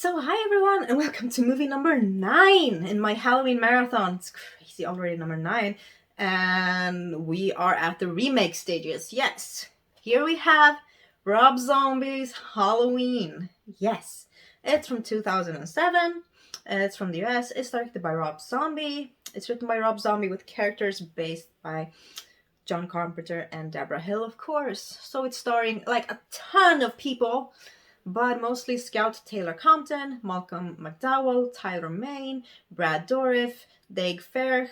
So hi everyone and welcome to movie number 9 in my Halloween marathon. It's crazy, already number 9. And we are at the remake stages. Yes, here we have Rob Zombie's Halloween. Yes, it's from 2007. It's from the US. It's directed by Rob Zombie. It's written by Rob Zombie with characters based by John Carpenter and Deborah Hill, of course. So it's starring like a ton of people, but mostly Scout Taylor Compton, Malcolm McDowell, Tyler Main, Brad Dourif, Daig Fair,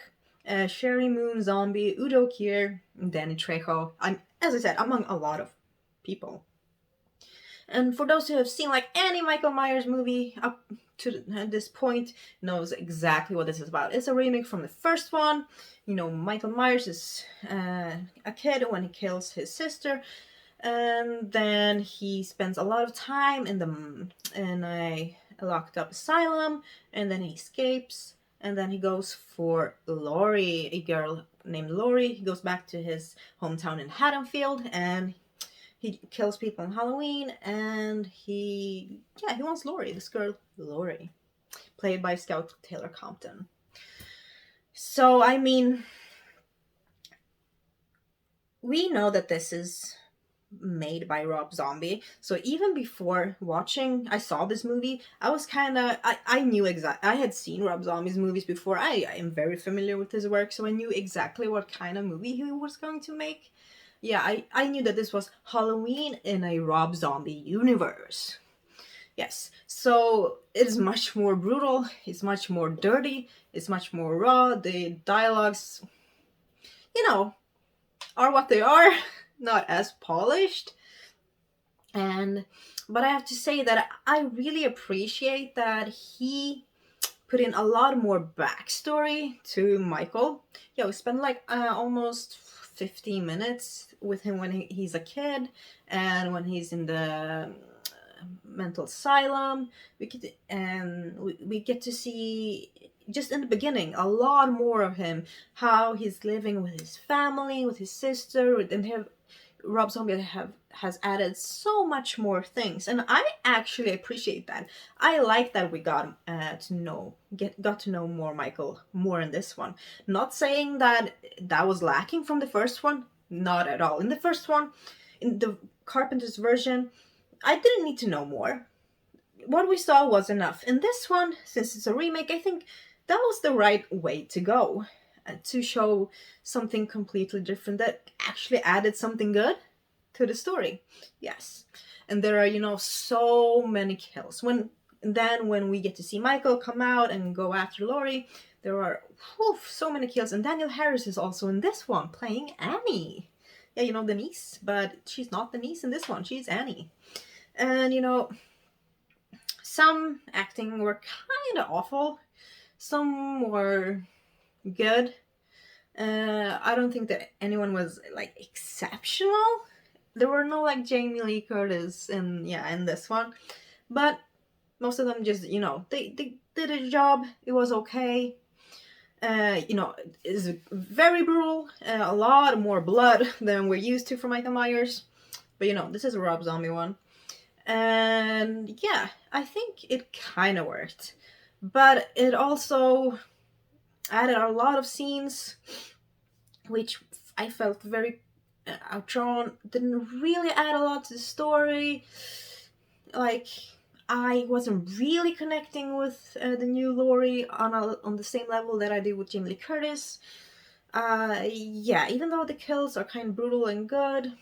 Sherry Moon Zombie, Udo Kier, and Danny Trejo. As I said, among a lot of people. And for those who have seen like any Michael Myers movie up to this point, knows exactly what this is about. It's a remake from the first one. You know, Michael Myers is a kid when he kills his sister, and then he spends a lot of time in a locked up asylum, and then he escapes, and then he goes for Laurie, a girl named Laurie. He goes back to his hometown in Haddonfield, and he kills people on Halloween, and he wants Laurie, this girl Laurie, played by Scout Taylor Compton. So I mean, we know that this is made by Rob Zombie. So even before watching, I saw this movie, I was I knew I had seen Rob Zombie's movies before. I am very familiar with his work, so I knew exactly what kind of movie he was going to make. Yeah, I knew that this was Halloween in a Rob Zombie universe. Yes, so it's much more brutal, it's much more dirty, it's much more raw. The dialogues, are what they are, not as polished. But I have to say that I really appreciate that he put in a lot more backstory to Michael. Yeah, we spent like almost 15 minutes with him when he's a kid, and when he's in the mental asylum. We get to see, just in the beginning, a lot more of him, how he's living with his family, with his sister, and Rob Zombie has added so much more things, and I actually appreciate that. I like that we got to know more Michael more in this one. Not saying that was lacking from the first one, not at all. In the first one, in the Carpenter's version, I didn't need to know more. What we saw was enough. In this one, since it's a remake, I think that was the right way to go. To show something completely different that actually added something good to the story. Yes. And there are, so many kills. When we get to see Michael come out and go after Laurie, there are so many kills. And Danielle Harris is also in this one, playing Annie. Yeah, the niece, but she's not the niece in this one. She's Annie. And, some acting were kind of awful. Some were good. I don't think that anyone was like exceptional. There were no like Jamie Lee Curtis in this one, but most of them just they did a job. It was okay. It's very brutal. A lot more blood than we're used to from Michael Myers, but this is a Rob Zombie one, and yeah, I think it kind of worked, but it also added a lot of scenes which I felt very outdrawn, didn't really add a lot to the story. Like, I wasn't really connecting with the new Laurie on the same level that I did with Jamie Lee Curtis. Even though the kills are kind of brutal and good,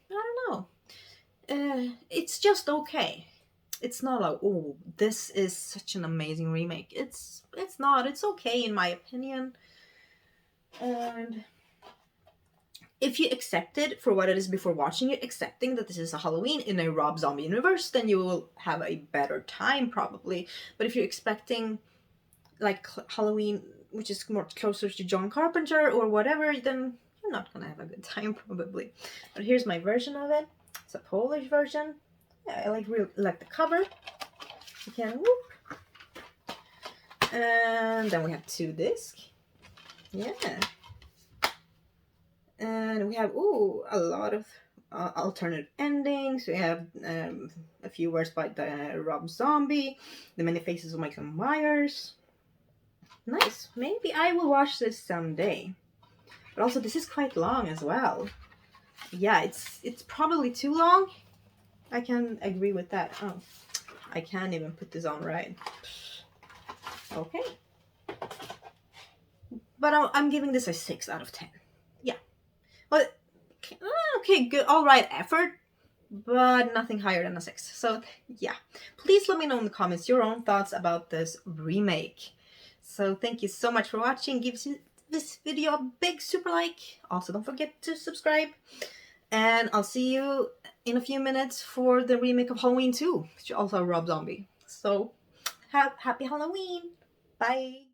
I don't know. It's just okay. It's not like, oh, this is such an amazing remake. It's not. It's okay in my opinion. And if you accept it for what it is before watching it, accepting that this is a Halloween in a Rob Zombie universe, then you will have a better time probably. But if you're expecting like Halloween, which is more closer to John Carpenter or whatever, then you're not gonna have a good time probably. But here's my version of it. It's a Polish version. Yeah, I really like the cover. You can whoop. And then we have 2 discs. Yeah. And we have, a lot of alternate endings. We have a few words by Rob Zombie, The Many Faces of Michael Myers. Nice. Maybe I will watch this someday. But also, this is quite long as well. Yeah, it's probably too long. I can agree with that. Oh, I can't even put this on right. Okay. But I'm giving this a 6 out of 10. Yeah. But okay, good. All right effort, but nothing higher than a 6. So yeah, please let me know in the comments your own thoughts about this remake. So thank you so much for watching. Give this video a big super like. Also, don't forget to subscribe. And I'll see you in a few minutes for the remake of Halloween 2, which also Rob Zombie. So happy Halloween. Bye.